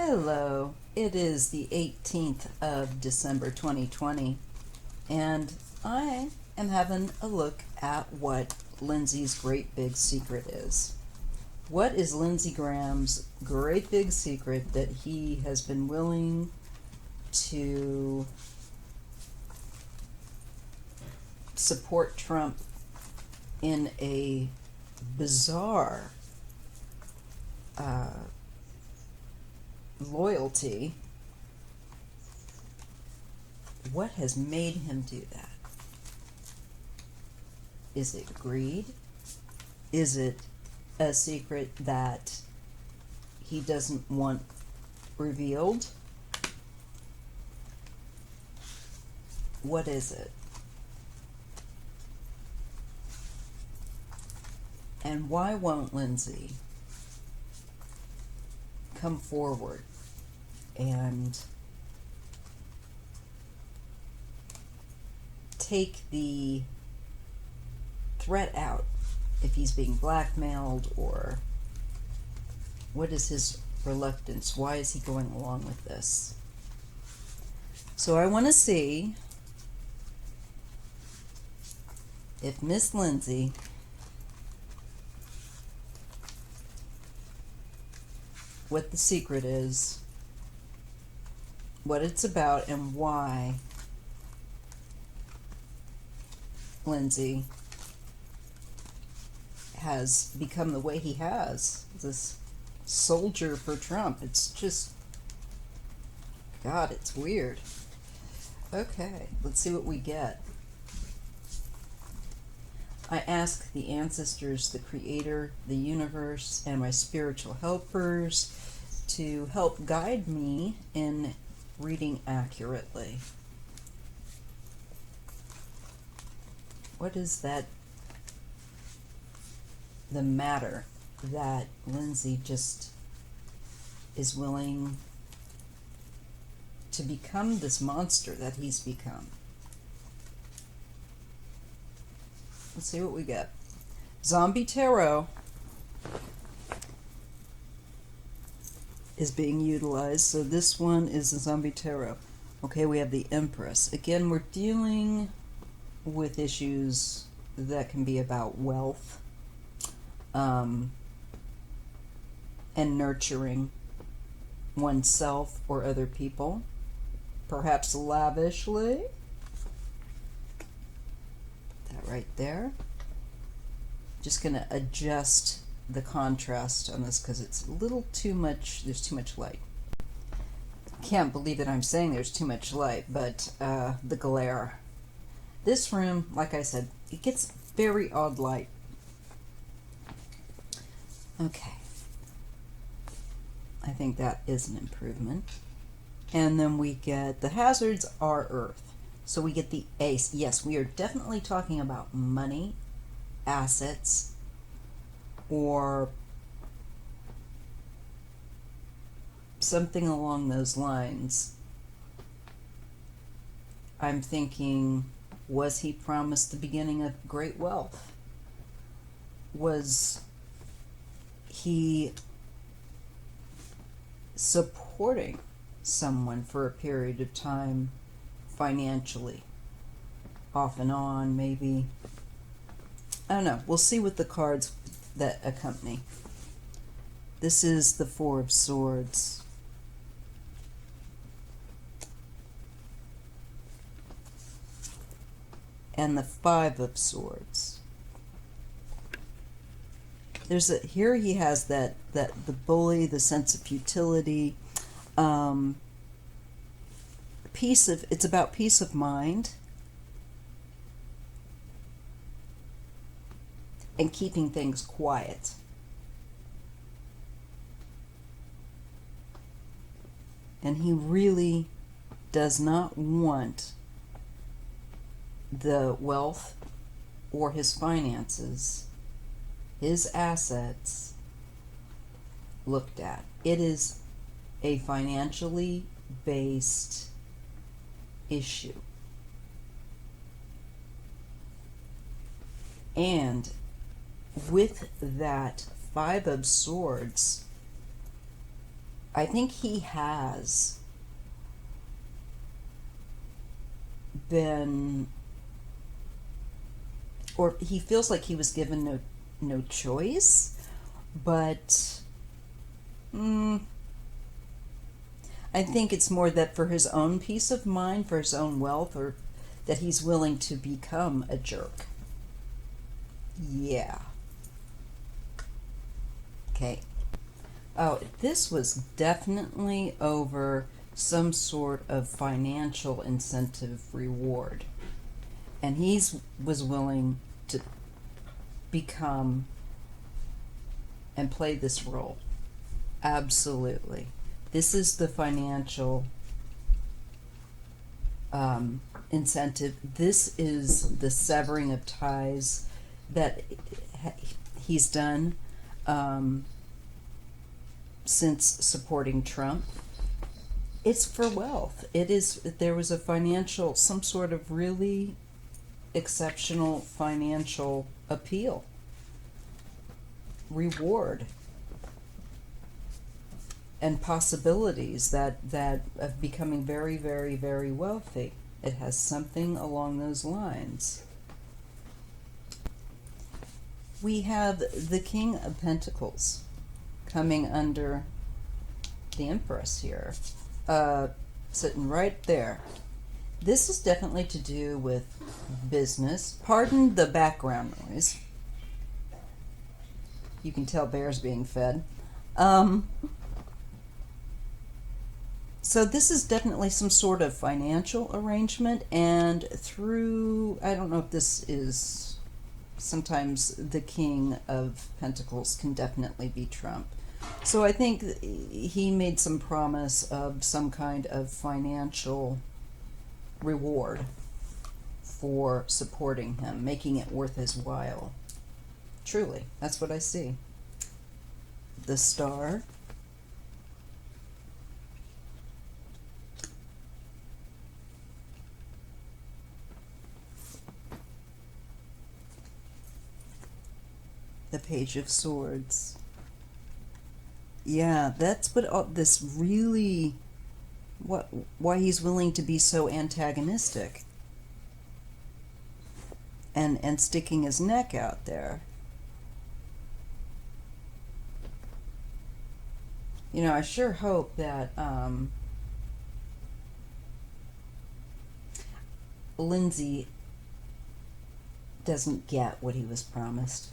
Hello, it is the 18th of December 2020, and I am having a look at what Lindsey's great big secret is. What is Lindsey Graham's great big secret that he has been willing to support Trump in a bizarre loyalty? What has made him do that? Is it greed? Is it a secret that he doesn't want revealed? What is it? And why won't Lindsey come forward and take the threat out if he's being blackmailed, or what is his reluctance? Why is he going along with this? So I want to see if Miss Lindsey what the secret is, what it's about, and why Lindsey has become the way he has, this soldier for Trump. It's just, God, it's weird. Okay, let's see what we get. I ask the ancestors, the creator, the universe, and my spiritual helpers to help guide me in reading accurately. What is that, the matter that Lindsey just is willing to become this monster that he's become? Let's see what we get. Zombie Tarot is being utilized. So this one is the Zombie Tarot. Okay, we have the Empress. Again, we're dealing with issues that can be about wealth and nurturing oneself or other people, perhaps lavishly. Right there. Just going to adjust the contrast on this because it's a little too much. There's too much light. Can't believe that I'm saying there's too much light, but the glare. This room, like I said, it gets very odd light. Okay. I think that is an improvement. And then we get the hazards are Earth. So we get the Ace. Yes, we are definitely talking about money, assets, or something along those lines. I'm thinking, was he promised the beginning of great wealth? Was he supporting someone for a period of time financially, off and on, maybe? I don't know. We'll see with the cards that accompany. This is the Four of Swords. And the Five of Swords. Here he has that the bully, the sense of futility, it's about peace of mind and keeping things quiet. And he really does not want the wealth or his finances, his assets, looked at. It is a financially based issue. And with that Five of Swords, I think he has been, or he feels like he was given no choice, but I think it's more that for his own peace of mind, for his own wealth, or that he's willing to become a jerk. Yeah. Okay. Oh, this was definitely over some sort of financial incentive reward. And was willing to become and play this role. Absolutely. This is the financial incentive. This is the severing of ties that he's done since supporting Trump. It's for wealth. There was a financial, some sort of really exceptional financial appeal, reward, and possibilities that of becoming very, very, very wealthy. It has something along those lines. We have the King of Pentacles coming under the Empress here, sitting right there. This is definitely to do with business. Pardon the background noise. You can tell bear's being fed. So this is definitely some sort of financial arrangement, and through, I don't know if this is, sometimes the King of Pentacles can definitely be Trump. So I think he made some promise of some kind of financial reward for supporting him, making it worth his while. Truly, that's what I see. The Star. The Page of Swords. Yeah, that's what all this really, why he's willing to be so antagonistic and sticking his neck out there. You know, I sure hope that Lindsey doesn't get what he was promised.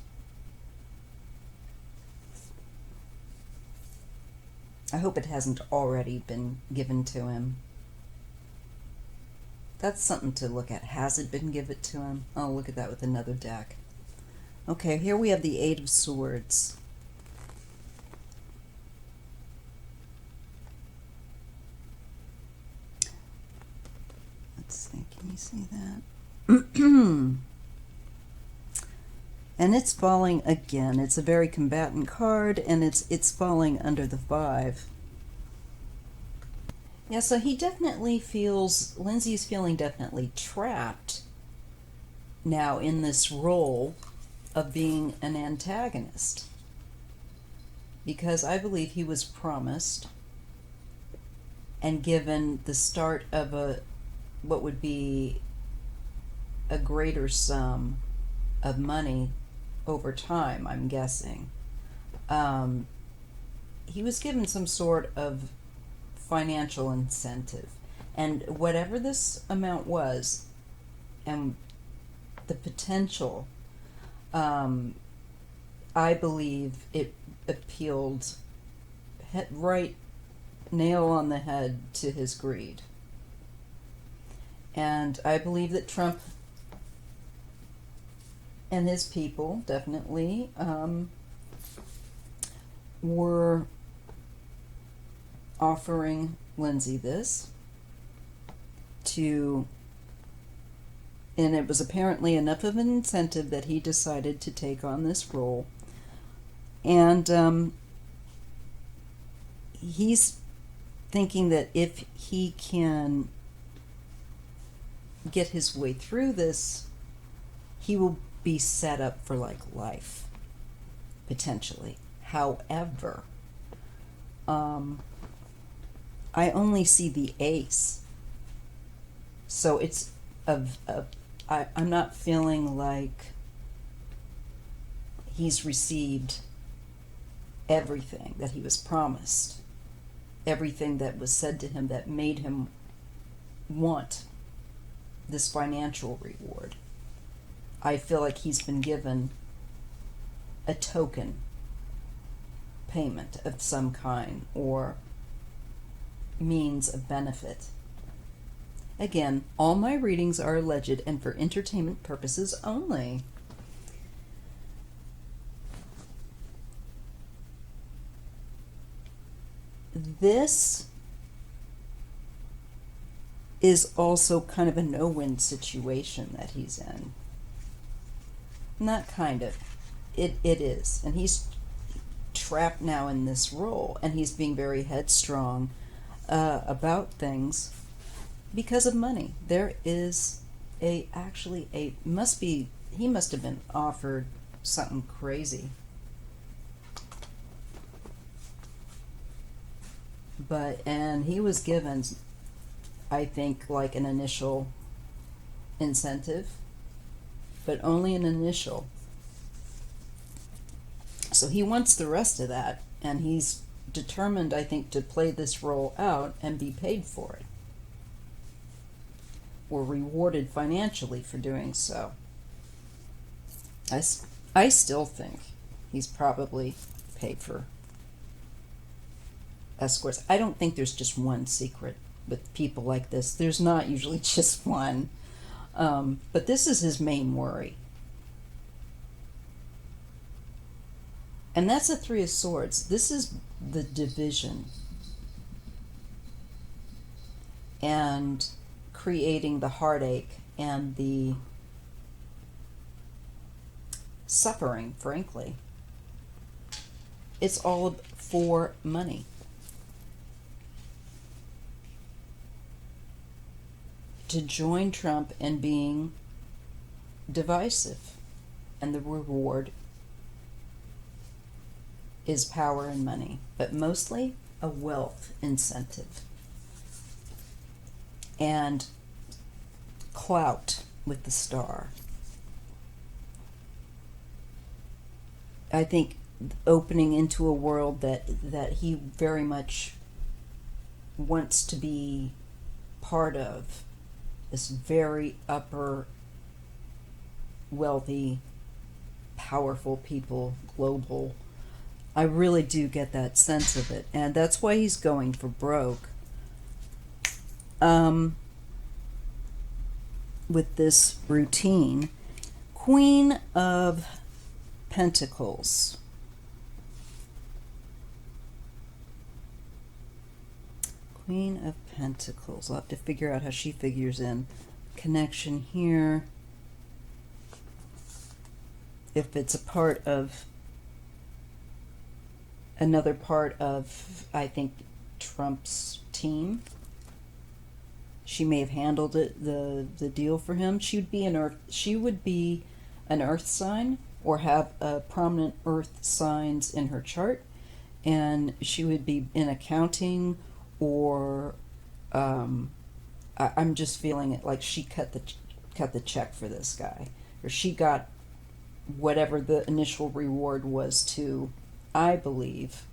I hope it hasn't already been given to him. That's something to look at. Has it been given to him? I'll look at that with another deck. Okay, here we have the Eight of Swords. Let's see, can you see that? And it's falling again. It's a very combatant card, and it's falling under the 5. Yeah, so he definitely feels, Lindsey's feeling definitely trapped now in this role of being an antagonist. Because I believe he was promised and given the start of what would be a greater sum of money over time, I'm guessing. He was given some sort of financial incentive, and whatever this amount was and the potential, I believe it appealed right nail on the head to his greed. And I believe that Trump and his people definitely were offering Lindsey this and it was apparently enough of an incentive that he decided to take on this role. And he's thinking that if he can get his way through this, he will be set up for like life, potentially. However, I only see the ace. So it's I'm not feeling like he's received everything that he was promised, everything that was said to him that made him want this financial reward. I feel like he's been given a token payment of some kind or means of benefit. Again, all my readings are alleged and for entertainment purposes only. This is also kind of a no-win situation that he's in. Not kind of. It is. And he's trapped now in this role, and he's being very headstrong about things because of money. There is he must have been offered something crazy. And he was given, I think, like an initial incentive, but only an initial. So he wants the rest of that, and he's determined, I think, to play this role out and be paid for it, or rewarded financially for doing so. I still think he's probably paid for escorts. I don't think there's just one secret with people like this. There's not usually just one. But this is his main worry. And that's a Three of Swords. This is the division and creating the heartache and the suffering, frankly. It's all for money. To join Trump in being divisive, and the reward is power and money, but mostly a wealth incentive and clout with the star. I think opening into a world that he very much wants to be part of, this very upper, wealthy, powerful people, global. I really do get that sense of it, and that's why he's going for broke. With this routine. Queen of Pentacles. Queen of Pentacles. I'll have to figure out how she figures in. Connection here. If it's a part of another part of, I think, Trump's team. She may have handled it, the deal for him. She would be an earth sign or have prominent earth signs in her chart, and she would be in accounting or I'm just feeling it like she cut the check for this guy, or she got whatever the initial reward was to, I believe,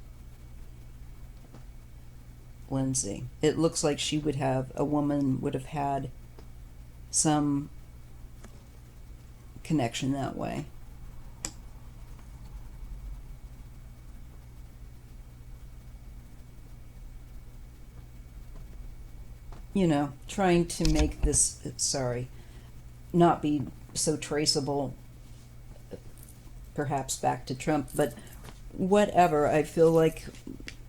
Lindsay. It looks like a woman would have had some connection that way. Trying to make this, not be so traceable, perhaps back to Trump, but whatever. I feel like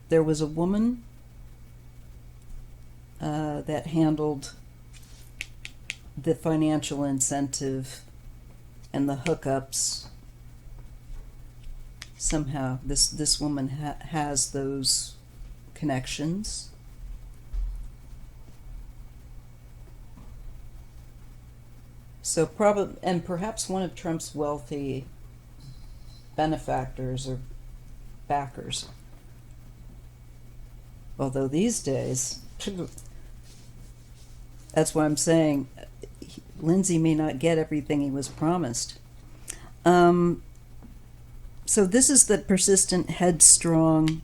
there was a woman that handled the financial incentive and the hookups. Somehow this woman has those connections. So perhaps one of Trump's wealthy benefactors or backers. Although these days, That's why I'm saying Lindsey may not get everything he was promised. So this is the persistent, headstrong,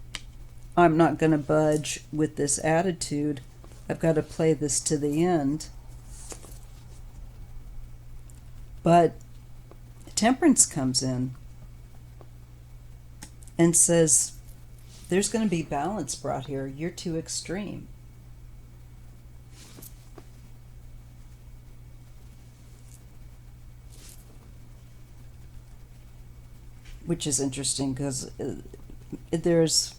I'm not going to budge with this attitude. I've got to play this to the end. But Temperance comes in and says, there's going to be balance brought here. You're too extreme. Which is interesting because there is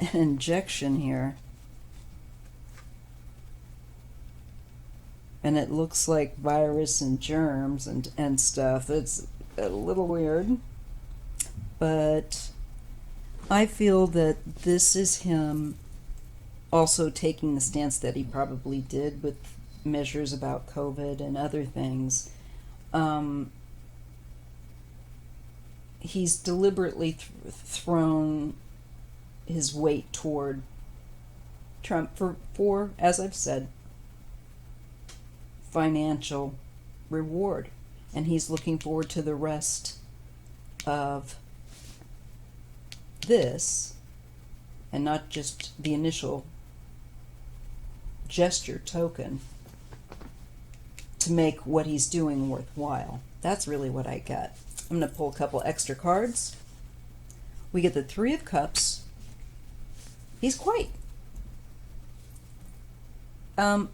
an injection here. And it looks like virus and germs and stuff. It's a little weird. But I feel that this is him also taking the stance that he probably did with measures about COVID and other things. He's deliberately thrown his weight toward Trump for, as I've said, financial reward. And he's looking forward to the rest of this, and not just the initial gesture token, to make what he's doing worthwhile. That's really what I get. I'm going to pull a couple extra cards. We get the Three of Cups. He's quite well,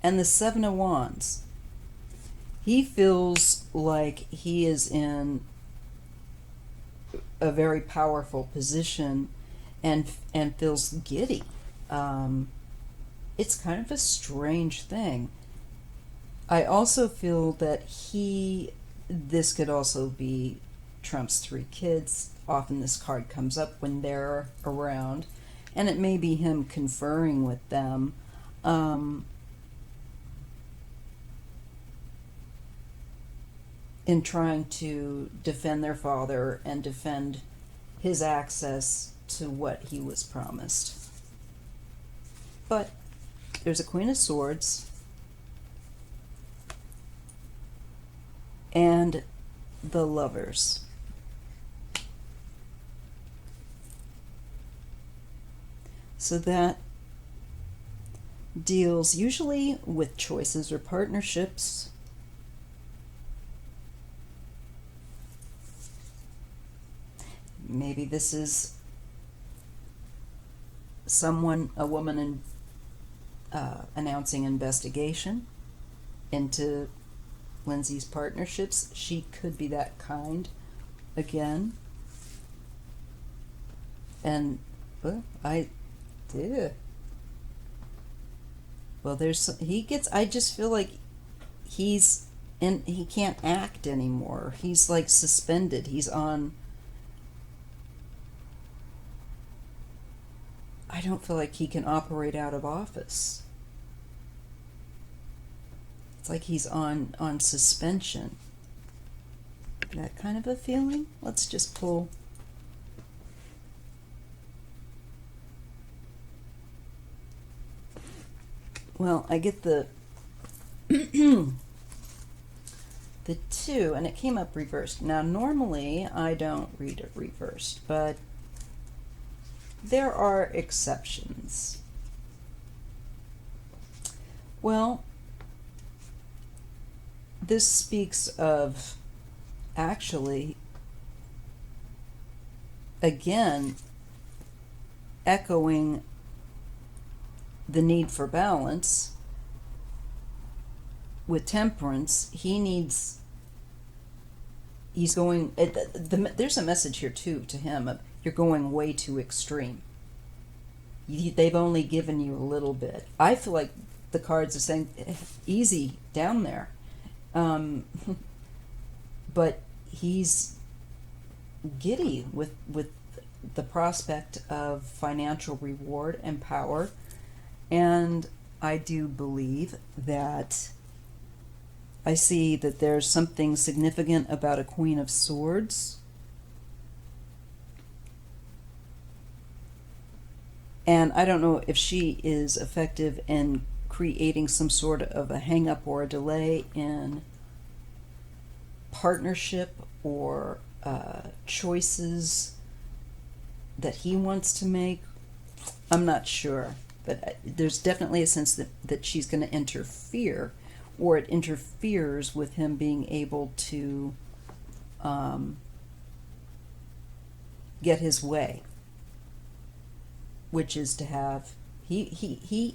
and the Seven of Wands. He feels like he is in a very powerful position and feels giddy. It's kind of a strange thing. I also feel that this could also be Trump's three kids. Often this card comes up when they're around, and it may be him conferring with them. In trying to defend their father and defend his access to what he was promised. But there's a Queen of Swords and the Lovers. So that deals usually with choices or partnerships. Maybe this is a woman announcing investigation into Lindsey's partnerships. She could be that kind again. And I just feel like he can't act anymore. He's like suspended. He's on, I don't feel like he can operate out of office. It's like he's on suspension. That kind of a feeling? Let's just pull. Well, I get the the 2, and it came up reversed. Now, normally I don't read it reversed, but there are exceptions. Well, this speaks of actually, again, echoing the need for balance. With Temperance, he's going, there's a message here too to him. You're going way too extreme. They've only given you a little bit. I feel like the cards are saying, easy down there. But he's giddy with the prospect of financial reward and power. And I do believe that I see that there's something significant about a Queen of Swords. And I don't know if she is effective in creating some sort of a hang up or a delay in partnership or choices that he wants to make. I'm not sure, but there's definitely a sense that she's going to interfere, or it interferes with him being able to get his way, which is to have, he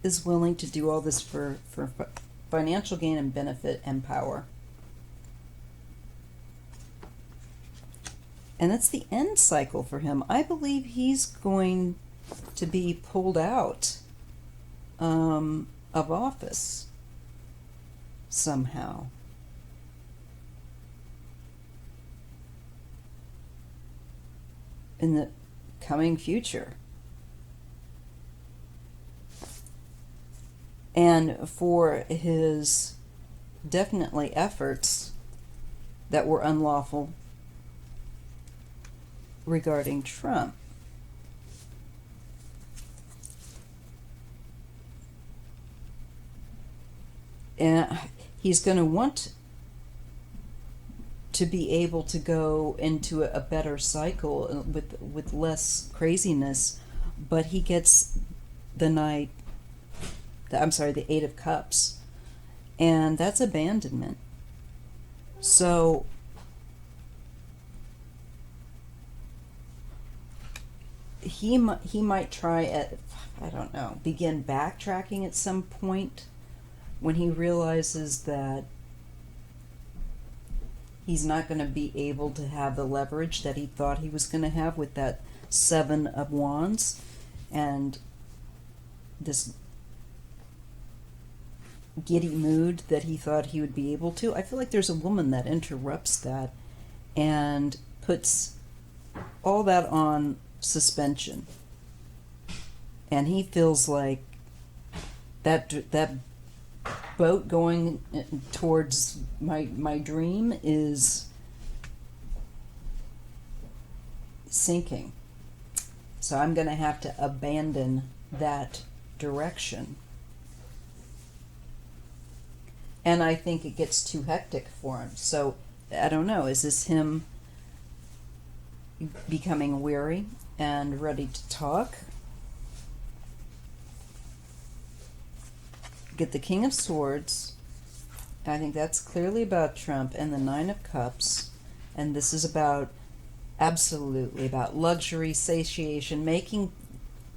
is willing to do all this for financial gain and benefit and power. And that's the end cycle for him. I believe he's going to be pulled out of office somehow. In the coming future. And for his definitely efforts that were unlawful regarding Trump. And he's going to want to be able to go into a better cycle with less craziness, but he gets the Eight of Cups, and that's abandonment. So he might try begin backtracking at some point when he realizes that he's not going to be able to have the leverage that he thought he was going to have with that Seven of Wands and this giddy mood that he thought he would be able to. I feel like there's a woman that interrupts that and puts all that on suspension. And he feels like that boat going towards my dream is sinking. So I'm going to have to abandon that direction. And I think it gets too hectic for him. So I don't know, is this him becoming weary and ready to talk? Get the King of Swords. I think that's clearly about Trump, and the Nine of Cups. And this is absolutely about luxury, satiation, making,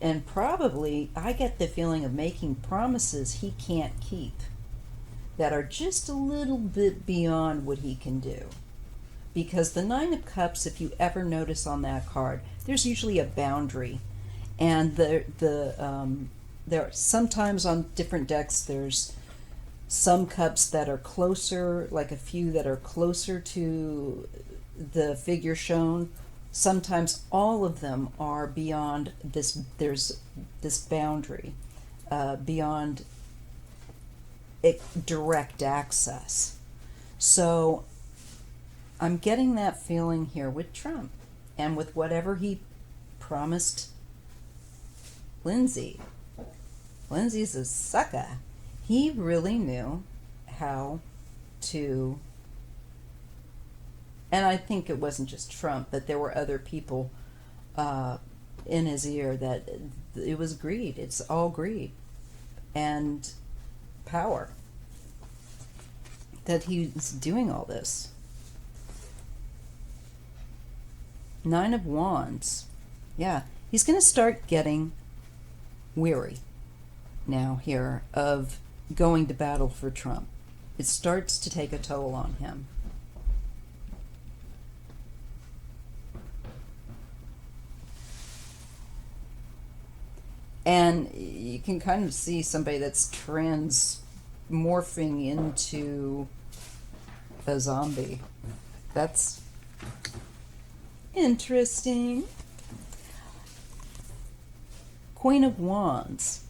and probably, I get the feeling of making promises he can't keep that are just a little bit beyond what he can do. Because the Nine of Cups, if you ever notice on that card, there's usually a boundary. And there sometimes on different decks there's some cups that are closer, like a few that are closer to the figure shown. Sometimes all of them are beyond this. There's this boundary beyond direct access. So I'm getting that feeling here with Trump and with whatever he promised Lindsey. Lindsey's a sucker. He really knew how to, and I think it wasn't just Trump, but there were other people in his ear that it was greed. It's all greed and power that he's doing all this. Nine of Wands. Yeah, he's going to start getting weary now here of going to battle for Trump. It starts to take a toll on him. And you can kind of see somebody that's morphing into a zombie. That's interesting. Queen of Wands.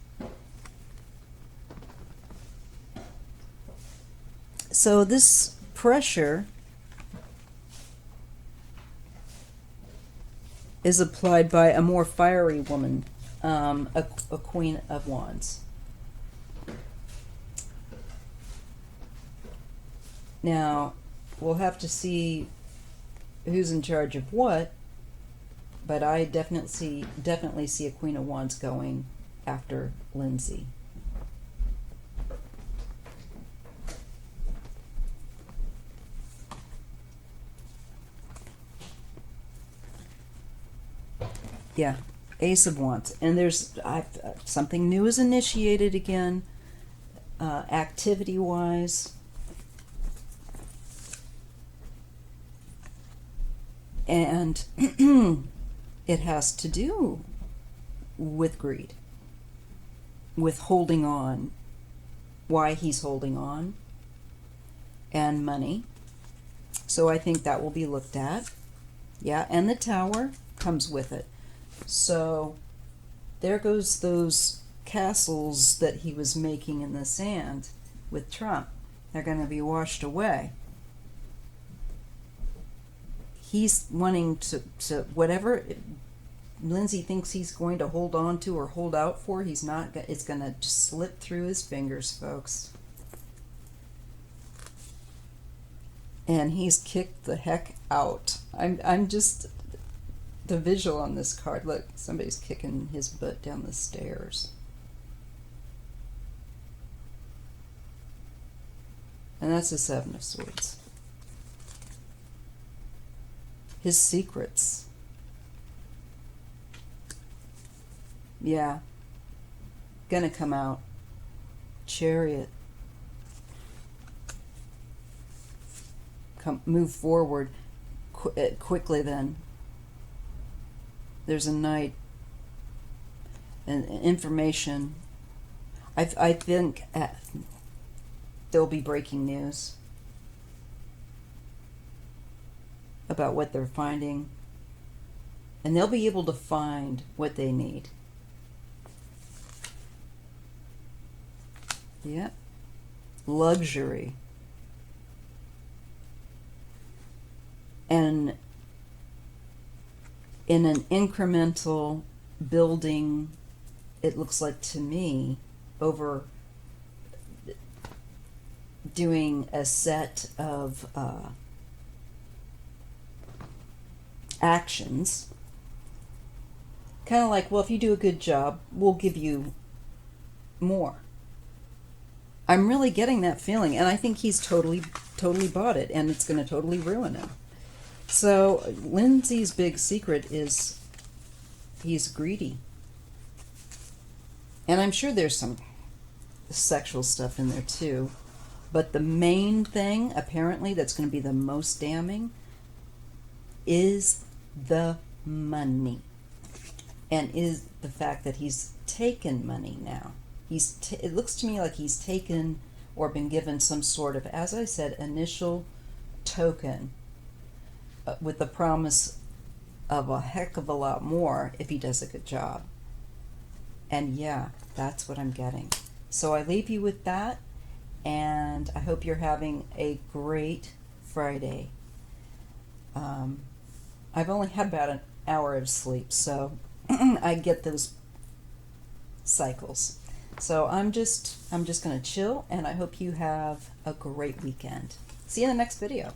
So this pressure is applied by a more fiery woman, a Queen of Wands. Now, we'll have to see who's in charge of what, but I definitely see a Queen of Wands going after Lindsey. Yeah, Ace of Wands. And there's something new is initiated again, activity-wise. And it has to do with greed, with holding on, why he's holding on, and money. So I think that will be looked at. Yeah, and the Tower comes with it. So there goes those castles that he was making in the sand with Trump. They're going to be washed away. He's wanting to whatever Lindsey thinks he's going to hold on to or hold out for, he's not. It's going to just slip through his fingers, folks. And he's kicked the heck out. I'm just, the visual on this card. Look, somebody's kicking his butt down the stairs. And that's the Seven of Swords. His secrets. Yeah. Gonna come out. Chariot. Move forward quickly then. There's a Knight. And information. I think there'll be breaking news about what they're finding, and they'll be able to find what they need. Yep. Luxury. And in an incremental building, it looks like to me, over doing a set of actions, kind of like, well, if you do a good job, we'll give you more. I'm really getting that feeling, and I think he's totally bought it, and it's going to totally ruin him. So Lindsey's big secret is he's greedy, and I'm sure there's some sexual stuff in there too, but the main thing apparently that's going to be the most damning is the money, and is the fact that he's taken money now. It looks to me like he's taken or been given some sort of, as I said, initial token with the promise of a heck of a lot more if he does a good job. And yeah, that's what I'm getting. So I leave you with that, and I hope you're having a great Friday. I've only had about an hour of sleep, so I get those cycles. So I'm just going to chill, and I hope you have a great weekend. See you in the next video.